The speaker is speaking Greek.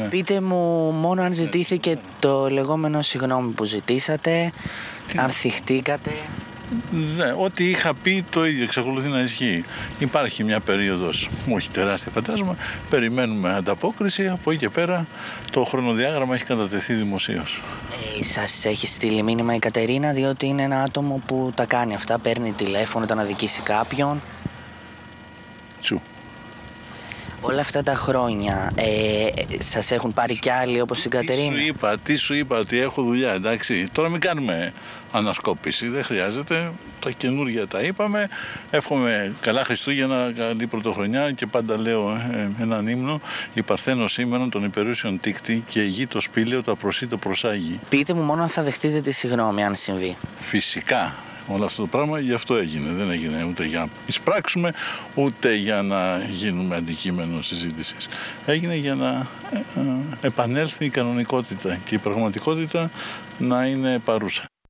Ναι. Πείτε μου μόνο αν ζητήθηκε το λεγόμενο συγγνώμη που ζητήσατε, αν θυχτήκατε. Ό,τι είχα πει το ίδιο εξακολουθεί να ισχύει. Υπάρχει μια περίοδος, όχι τεράστια φαντάζομαι, περιμένουμε ανταπόκριση, από εκεί και πέρα το χρονοδιάγραμμα έχει κατατεθεί δημοσίως. Σας έχει στείλει μήνυμα η Κατερίνα, διότι είναι ένα άτομο που τα κάνει αυτά, παίρνει τηλέφωνο, όταν αδικήσει κάποιον. Τσου. Όλα αυτά τα χρόνια σας έχουν πάρει κι άλλοι όπως την Κατερίνα? Τι σου είπα, ότι έχω δουλειά, εντάξει. Τώρα μην κάνουμε ανασκόπηση, δεν χρειάζεται. Τα καινούργια τα είπαμε. Εύχομαι καλά Χριστούγεννα, καλή Πρωτοχρονιά και πάντα λέω έναν ύμνο. Η Παρθένο σήμερα των υπερούσιων τίκτη και η γη το σπήλαιο τα προσεί το προσάγει. Πείτε μου μόνο αν θα δεχτείτε τη συγγνώμη, αν συμβεί. Φυσικά. Όλο αυτό το πράγμα γι' αυτό έγινε. Δεν έγινε ούτε για να εισπράξουμε, ούτε για να γίνουμε αντικείμενο συζήτησης. Έγινε για να επανέλθει η κανονικότητα και η πραγματικότητα να είναι παρούσα.